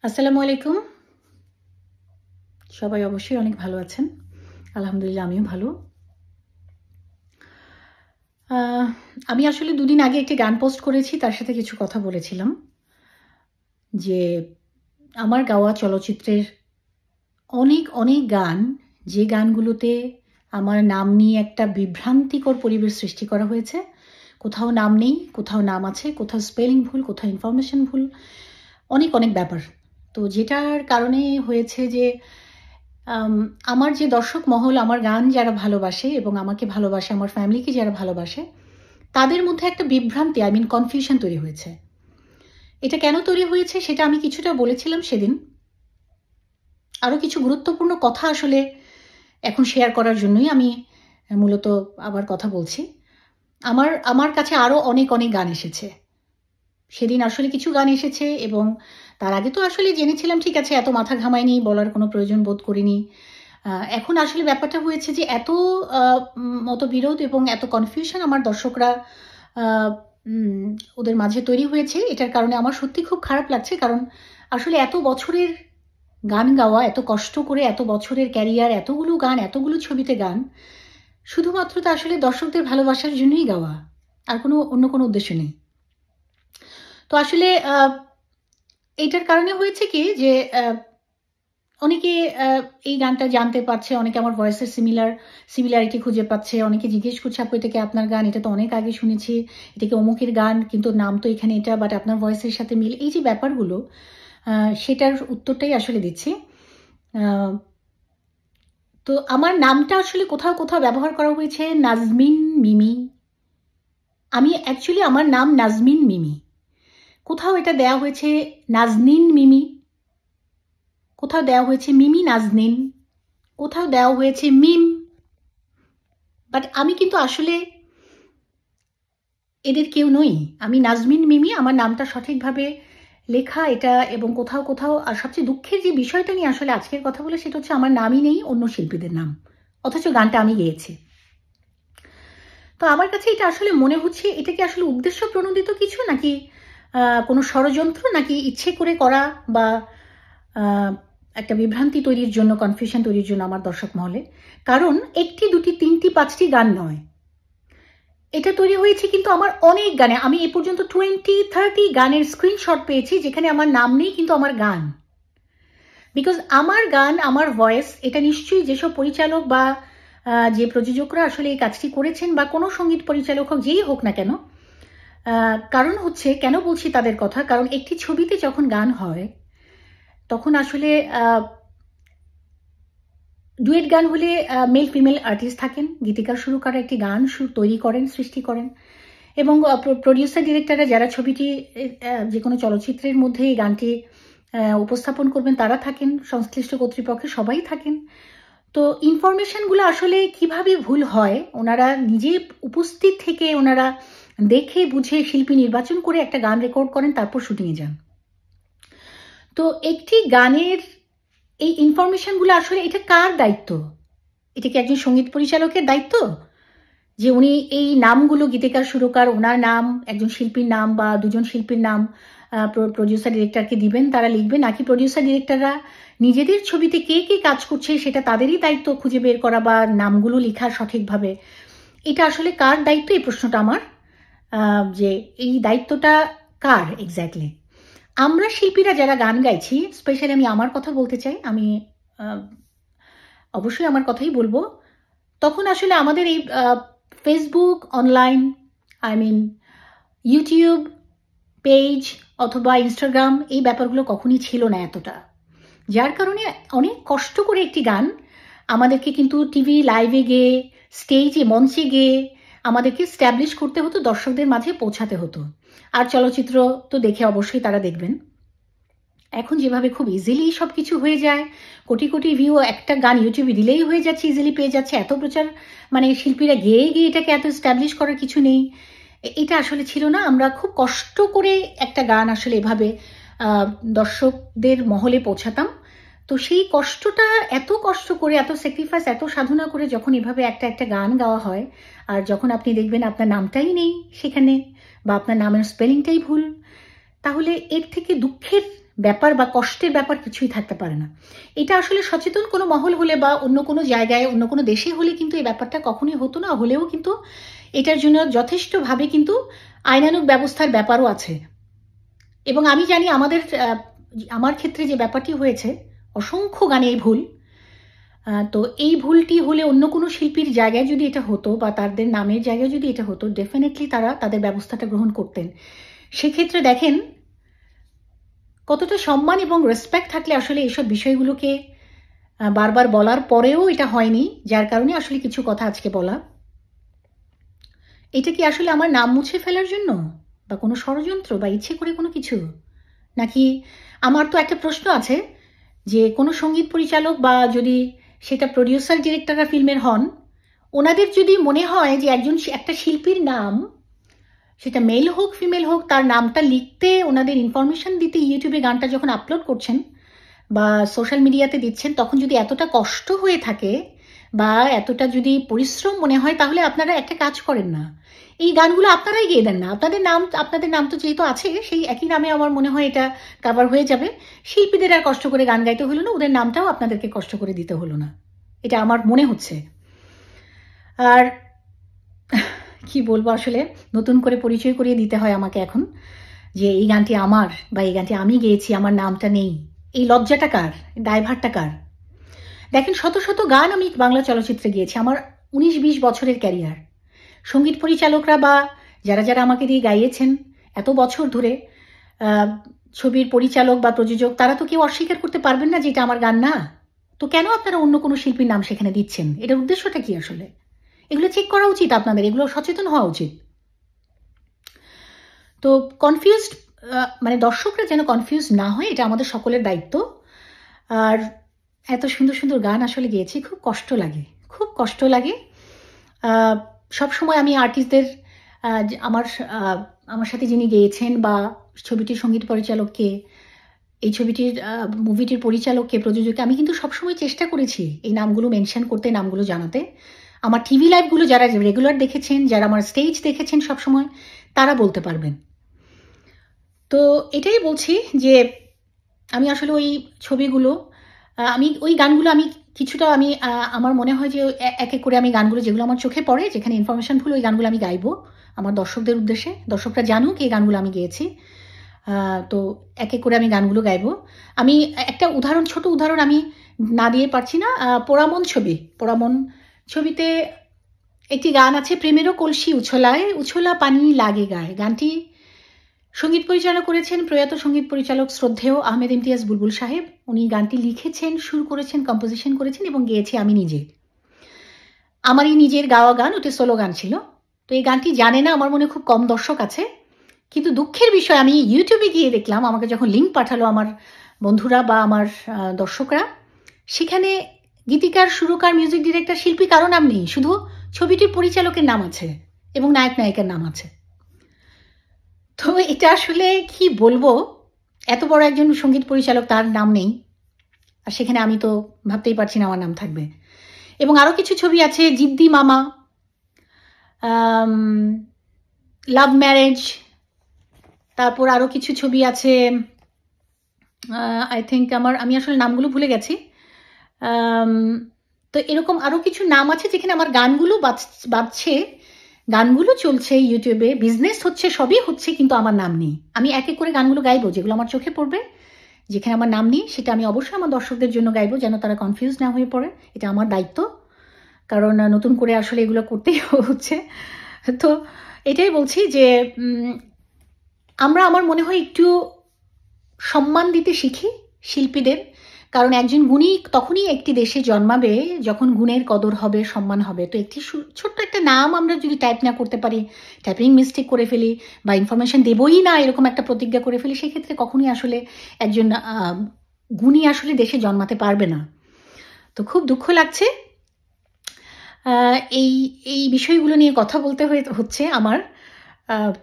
আসসালামু আলাইকুম। সবাই অবশ্যই অনেক ভালো আছেন। আলহামদুলিল্লাহ আমিও ভালো। আমি আসলে ২ দিন আগে একটি গান পোস্ট করেছি, তার সাথে কিছু কথা বলেছিলাম যে আমার গাওয়া চলচ্চিত্রের অনেক গান, যে গানগুলোতে আমার নাম নিয়ে একটা বিভ্রান্তিকর পরিবেশ সৃষ্টি করা হয়েছে। কোথাও নাম নেই, কোথাও নাম আছে, কোথাও স্পেলিং ভুল, কোথাও ইনফরমেশন ভুল, অনেক ব্যাপার। তো যেটার কারণে হয়েছে যে আমার যে দর্শক মহল, আমার গান যারা ভালোবাসে এবং আমাকে ভালোবাসে, আমার ফ্যামিলিকে যারা ভালোবাসে, তাদের মধ্যে একটা বিভ্রান্তি, কনফিউশন তৈরি হয়েছে। এটা কেন তৈরি হয়েছে সেটা আমি কিছুটা বলেছিলাম সেদিন। আরও কিছু গুরুত্বপূর্ণ কথা আসলে এখন শেয়ার করার জন্যই আমি মূলত আবার কথা বলছি। আমার কাছে আরও অনেক গান এসেছে। সেদিন আসলে কিছু গান এসেছে এবং তার আগে তো আসলে জেনেছিলাম, ঠিক আছে, এত মাথা ঘামাইনি, বলার কোনো প্রয়োজন বোধ করিনি। এখন আসলে ব্যাপারটা হয়েছে যে এত মতবিরোধ এবং এত কনফিউশন আমার দর্শকরা ওদের মাঝে তৈরি হয়েছে। এটার কারণে আমার সত্যি খুব খারাপ লাগছে, কারণ আসলে এত বছরের গান গাওয়া, এত কষ্ট করে, এত বছরের ক্যারিয়ার, এতগুলো গান, এতগুলো ছবিতে গান, শুধুমাত্র তো আসলে দর্শকদের ভালোবাসার জন্যই গাওয়া, আর অন্য কোনো উদ্দেশ্য নেই। তো আসলে এইটার কারণে হয়েছে কি যে অনেকে এই গানটা জানতে পারছে, অনেকে আমার ভয়েসের সিমিলারিটি খুঁজে পাচ্ছে, অনেকে জিজ্ঞেস করছে, আপু এটা কি আপনার গান? এটা তো অনেক আগে শুনেছি, এটা কি অমুকের গান, কিন্তু নাম তো এখানে এটা, বাট আপনার ভয়েসের সাথে মিল। এই যে ব্যাপারগুলো, সেটার উত্তরটাই আসলে দিচ্ছি। তো আমার নামটা আসলে কোথাও ব্যবহার করা হয়েছে নাজমিন মিমি। আমার নাম নাজমিন মিমি। কোথাও এটা দেয়া হয়েছে নাজনীন মিমি, কোথাও দেওয়া হয়েছে মিমি নাজনীন, কোথাও দেওয়া হয়েছে মিম। বাট আমি কিন্তু আসলে এদের কেউ নই। আমি নাজমিন মিমি, আমার নামটা সঠিকভাবে লেখা এটা। এবং কোথাও আর সবচেয়ে দুঃখের যে বিষয়টা নিয়ে আসলে আজকের কথা বলে, সেটা হচ্ছে আমার নামই নেই, অন্য শিল্পীদের নাম, অথচ গানটা আমি গেয়েছি। তো আমার কাছে এটা আসলে মনে হচ্ছে, এটা কি আসলে উদ্দেশ্য প্রণোদিত কিছু, নাকি কোনো ষড়যন্ত্র, নাকি ইচ্ছে করে করা, বা একটা বিভ্রান্তি তৈরির জন্য, কনফিউশন তৈরির জন্য আমার দর্শক মহলে। কারণ একটি, দুটি, তিনটি, 5টি গান নয়, এটা তৈরি হয়েছে কিন্তু আমার অনেক গানে। আমি এ পর্যন্ত 20-30 গানের স্ক্রিনশট পেয়েছি যেখানে আমার নাম নেই কিন্তু আমার গান। বিকজ আমার গান, আমার ভয়েস, এটা নিশ্চয়ই যেসব পরিচালক বা যে প্রযোজকরা আসলে এই কাজটি করেছেন, বা কোনো সঙ্গীত পরিচালক হোক, যেই হোক না কেন, কারণ হচ্ছে, কেন বলছি তাদের কথা, কারণ একটি ছবিতে যখন গান হয় তখন আসলে ডুয়েট গান হলে মেল ফিমেল আর্টিস্ট থাকেন, গীতিকার সুরকার একটি গান তৈরি করেন, সৃষ্টি করেন, এবং প্রডিউসার ডিরেক্টররা যারা ছবিটি, যে কোনো চলচ্চিত্রের মধ্যে এই গানটি উপস্থাপন করবেন, তারা থাকেন, সংশ্লিষ্ট কর্তৃপক্ষে সবাই থাকেন। তো ইনফরমেশনগুলো আসলে কিভাবে ভুল হয়, ওনারা নিজে উপস্থিত থেকে ওনারা দেখে বুঝে শিল্পী নির্বাচন করে একটা গান রেকর্ড করেন, তারপর শুটিংয়ে যান। তো একটি গানের এই ইনফরমেশনগুলো আসলে এটা কার দায়িত্ব? এটা কি একজন সঙ্গীত পরিচালকের দায়িত্ব যে উনি এই নামগুলো, গীতিকার সুরকার, ওনার নাম, একজন শিল্পীর নাম বা দুজন শিল্পীর নাম প্রডিউসার ডিরেক্টরকে দিবেন, তারা লিখবেন? নাকি প্রডিউসার ডিরেক্টররা নিজেদের ছবিতে কে কে কাজ করছে সেটা তাদেরই দায়িত্ব খুঁজে বের করা বা নামগুলো লেখা সঠিকভাবে? এটা আসলে কার দায়িত্ব, এই প্রশ্নটা আমার, যে এই দায়িত্বটা কার এক্স্যাক্টলি? আমরা শিল্পীরা যারা গান গাইছি, স্পেশালি আমি আমার কথা বলতে চাই, আমি অবশ্যই আমার কথাই বলবো, তখন আসলে আমাদের এই ফেসবুক, অনলাইন, ইউটিউব পেজ অথবা ইনস্টাগ্রাম, এই ব্যাপারগুলো কখনই ছিল না এতটা। যার কারণে অনেক কষ্ট করে একটি গান আমাদেরকে কিন্তু টিভি লাইভে গিয়ে, স্টেজে, মঞ্চে গিয়ে আমাদেরকে স্ট্যাবলিশ করতে হতো, দর্শকদের মাঝে পৌঁছাতে হতো। আর চলচ্চিত্র তো দেখে অবশ্যই তারা দেখবেন। এখন যেভাবে খুব ইজিলি সব কিছু হয়ে যায়, কোটি ভিউ, একটা গান ইউটিউবে দিলেই হয়ে যাচ্ছে, ইজিলি পেয়ে যাচ্ছে, এত প্রচার, শিল্পীরা গিয়ে এটাকে এত স্ট্যাবলিশ করার কিছু নেই। এটা আসলে ছিল না। আমরা খুব কষ্ট করে একটা গান আসলে এভাবে দর্শকদের মহলে পৌঁছাতাম। তো সেই কষ্টটা, এত কষ্ট করে, এত স্যাক্রিফাইস, এত সাধনা করে যখন এভাবে একটা গান গাওয়া হয়, আর যখন আপনি দেখবেন আপনার নামটাই নেই সেখানে, বা আপনার নামের স্পেলিংটাই ভুল, তাহলে এর থেকে দুঃখের ব্যাপার বা কষ্টের ব্যাপার কিছুই থাকতে পারে না। এটা আসলে সচেতন কোনো মহল হলে বা অন্য কোনো জায়গায় অন্য কোনো দেশে হলে কিন্তু এই ব্যাপারটা কখনোই হতো না, হলেও কিন্তু এটার জন্য যথেষ্টভাবে কিন্তু আইনানুগ ব্যবস্থার ব্যাপারও আছে। এবং আমি জানি আমার ক্ষেত্রে যে ব্যাপারটি হয়েছে, অসংখ্য গানে এই ভুল, তো এই ভুলটি হলে অন্য কোনো শিল্পীর জায়গায় যদি এটা হতো বা তাদের নামের জায়গায় যদি এটা হতো, ডেফিনেটলি তারা তাদের ব্যবস্থাটা গ্রহণ করতেন। সেক্ষেত্রে দেখেন কতটা সম্মান এবং রেসপেক্ট থাকলে আসলে এইসব বিষয়গুলোকে বারবার বলার পরেও এটা হয়নি, যার কারণে আসলে কিছু কথা আজকে বলা। এটা কি আসলে আমার নাম মুছে ফেলার জন্য বা কোনো ষড়যন্ত্র বা ইচ্ছে করে কোনো কিছু, নাকি আমার তো একটা প্রশ্ন আছে যে কোনো সঙ্গীত পরিচালক বা যদি সেটা প্রডিউসার ডিরেক্টররা ফিল্মের হন, ওনাদের যদি মনে হয় যে একটা শিল্পীর নাম, সেটা মেল হোক ফিমেল হোক, তার নামটা লিখতে ওনাদের ইনফরমেশন দিতে ইউটিউবে গানটা যখন আপলোড করছেন বা সোশ্যাল মিডিয়াতে দিচ্ছেন, তখন যদি এতটা কষ্ট হয়ে থাকে বা এতটা যদি পরিশ্রম মনে হয়, তাহলে আপনারা একটা কাজ করেন না, এই গানগুলো আপনারাই গেয়ে দেন না। আপনাদের নাম তো যেহেতু আছে, সেই একই নামে আমার মনে হয় এটা কাভার হয়ে যাবে। শিল্পীদের আর কষ্ট করে গান গাইতে হলো না, ওদের নামটাও আপনাদেরকে কষ্ট করে দিতে হলো না, এটা আমার মনে হচ্ছে। আর কি বলবো, আসলে নতুন করে পরিচয় করিয়ে দিতে হয় আমাকে এখন যে এই গানটি আমার বা এই গানটি আমি গেয়েছি, আমার নামটা নেই। এই লজ্জাটা কার, দায়ভারটা কার? দেখেন, শত শত গান আমি বাংলা চলচ্চিত্রে গিয়েছি, আমার 19-20 বছরের ক্যারিয়ার। সঙ্গীত পরিচালকরা বা যারা যারা আমাকে দিয়ে গাইয়েছেন এত বছর ধরে, ছবির পরিচালক বা প্রযোজক, তারা তো কেউ অস্বীকার করতে পারবেন না যে এটা আমার গান না। তো কেন আপনারা অন্য কোনো শিল্পীর নাম সেখানে দিচ্ছেন? এটার উদ্দেশ্যটা কি আসলে? এগুলো চেক করা উচিত আপনাদের, এগুলো সচেতন হওয়া উচিত। তো কনফিউজড, মানে দর্শকরা যেন কনফিউজ না হয়, এটা আমাদের সকলের দায়িত্ব। আর এত সুন্দর সুন্দর গান আসলে গেয়েছি, খুব কষ্ট লাগে, খুব কষ্ট লাগে। সবসময় আমি আর্টিস্টদের, আমার সাথে যিনি গেয়েছেন বা ছবিটির সঙ্গীত পরিচালককে, এই মুভিটির পরিচালককে, প্রযোজককে আমি কিন্তু সবসময় চেষ্টা করেছি এই নামগুলো মেনশন করতে, নামগুলো জানাতে। আমার টিভি লাইভগুলো যারা রেগুলার দেখেছেন, যারা আমার স্টেজ দেখেছেন সবসময়, তারা বলতে পারবেন। তো এটাই বলছি যে আমি আসলে ওই ছবিগুলো, ওই গানগুলো আমি কিছুটা আমার মনে হয় যে এক এক করে আমি গানগুলো যেগুলো আমার চোখে পড়ে, যেখানে ইনফরমেশন ফুল, ওই গানগুলো আমি গাইবো আমার দর্শকদের উদ্দেশ্যে, দর্শকরা জানুক এই গানগুলো আমি গেয়েছি। তো এক এক করে আমি গানগুলো গাইবো। আমি একটা ছোট উদাহরণ আমি না দিয়ে পারছি না। পোড়ামন ছবিতে একটি গান আছে, প্রেমেরও কলসি উছলায়, উছলা পানি লাগে গায়ে। গানটি সঙ্গীত পরিচালনা করেছেন প্রয়াত সঙ্গীত পরিচালক শ্রদ্ধেয় আহমেদ ইমতিয়াজ বুলবুল সাহেব। উনি গানটি লিখেছেন, সুর করেছেন, কম্পোজিশন করেছেন এবং গেয়েছি আমি নিজে। আমারই নিজের গাওয়া গান, ওটা সোলো গান ছিল। তো এই গানটি জানে না আমার মনে খুব কম দর্শক আছে, কিন্তু দুঃখের বিষয় আমি ইউটিউবে গিয়ে দেখলাম, আমাকে যখন লিঙ্ক পাঠালো আমার বন্ধুরা বা আমার দর্শকরা, সেখানে গীতিকার, সুরকার, মিউজিক ডিরেক্টর, শিল্পী কারো নাম নেই, শুধু ছবিটির পরিচালকের নাম আছে এবং নায়ক নায়িকার নাম আছে। তো এটা আসলে কি বলবো, এত বড় একজন সঙ্গীত পরিচালক, তার নাম নেই, আর সেখানে আমি তো ভাবতেই পারছি না আমার নাম থাকবে। এবং আরো কিছু ছবি আছে, জিদ্দি মামা, লাভ ম্যারেজ, তারপর আরো কিছু ছবি আছে, আই থিঙ্ক আমি আসলে নামগুলো ভুলে গেছি। তো এরকম আরো কিছু নাম আছে যেখানে আমার গানগুলো বাজছে, গানগুলো চলছে ইউটিউবে, বিজনেস হচ্ছে, সবই হচ্ছে, কিন্তু আমার নাম নেই। আমি এক এক করে গানগুলো গাইবো যেগুলো আমার চোখে পড়বে, যেখানে আমার নাম নেই, সেটা আমি অবশ্যই আমার দর্শকদের জন্য গাইবো, যেন তারা কনফিউজ না হয়ে পড়ে। এটা আমার দায়িত্ব, কারণ নতুন করে আসলে এগুলো করতেই হচ্ছে। তো এটাই বলছি যে আমার মনে হয় একটু সম্মান দিতে শিখি শিল্পীদের, কারণ একজন গুণী তখনই একটি দেশে জন্মাবে যখন গুণের কদর হবে, সম্মান হবে। তো একটি ছোট্ট একটা নাম আমরা যদি টাইপ না করতে পারি, টাইপিং মিস্টেক করে ফেলি বা ইনফরমেশন দেবই না এরকম একটা প্রতিজ্ঞা করে ফেলি, সেক্ষেত্রে কখনই আসলে একজন গুণী আসলে দেশে জন্মাতে পারবে না। তো খুব দুঃখ লাগছে এই বিষয়গুলো নিয়ে কথা বলতে হচ্ছে আমার।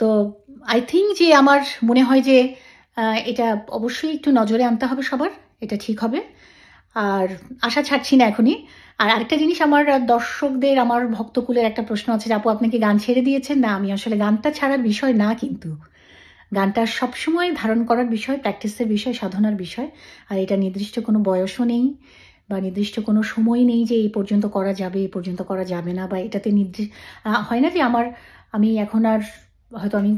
তো আই থিঙ্ক যে আমার মনে হয় যে এটা অবশ্যই একটু নজরে আনতে হবে সবার, এটা ঠিক হবে। আর আশা ছাড়ছি না এখনই। আর আরেকটা জিনিস, আমার দর্শকদের, আমার ভক্তকুলের একটা প্রশ্ন আছে যে আপু আপনি কি গান ছেড়ে দিয়েছেন? না, আমি আসলে গানটা ছাড়ার বিষয় না, কিন্তু গানটা সবসময় ধারণ করার বিষয়, প্র্যাকটিসের বিষয়, সাধনার বিষয়। আর এটা নির্দিষ্ট কোনো বয়সও নেই বা নির্দিষ্ট কোনো সময় নেই যে এই পর্যন্ত করা যাবে, এই পর্যন্ত করা যাবে না, বা এটাতে হয় না যে আমি এখন আর হয়তো আমি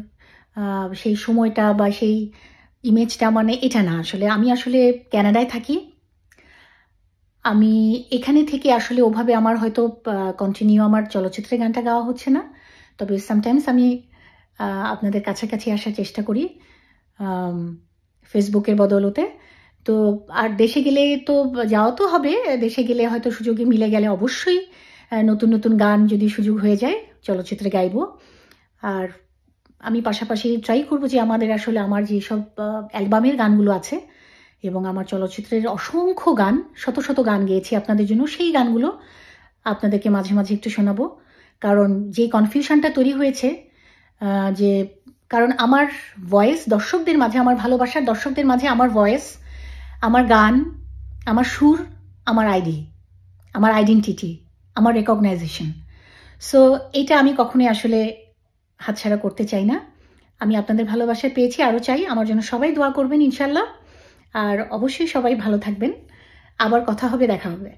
সেই সময়টা বা সেই ইমেজটা, মানে এটা না। আমি আসলে ক্যানাডায় থাকি। আমি এখানে থেকে আসলে ওভাবে আমার হয়তো কন্টিনিউ আমার চলচ্চিত্রের গানটা গাওয়া হচ্ছে না, তবে সামটাইমস আমি আপনাদের কাছাকাছি আসার চেষ্টা করি ফেসবুকের বদৌলতে। তো আর দেশে গেলে তো যাওয়া তো হবে, দেশে গেলে হয়তো সুযোগে মিলে গেলে অবশ্যই নতুন নতুন গান যদি সুযোগ হয়ে যায় চলচ্চিত্রে গাইব। আর আমি পাশাপাশি ট্রাই করবো যে আমার যেসব অ্যালবামের গানগুলো আছে এবং আমার চলচ্চিত্রের অসংখ্য গান, শত শত গান গেয়েছি আপনাদের জন্য, সেই গানগুলো আপনাদেরকে মাঝে মাঝে একটু শোনাবো। কারণ যে কনফিউশনটা তৈরি হয়েছে যে কারণ আমার ভয়েস দর্শকদের মাঝে, আমার ভালোবাসার দর্শকদের মাঝে আমার ভয়েস, আমার গান, আমার সুর, আমার আইডি, আমার আইডেন্টিটি, আমার রেকগনাইজেশন। সো এটা আমি কখনোই আসলে হাতছাড়া করতে চাই না। আমি আপনাদের ভালোবাসা পেয়েছি, আরও চাই। আমার জন্য সবাই দোয়া করবেন ইনশাল্লাহ। আর অবশ্যই সবাই ভালো থাকবেন। আবার কথা হবে, দেখা হবে।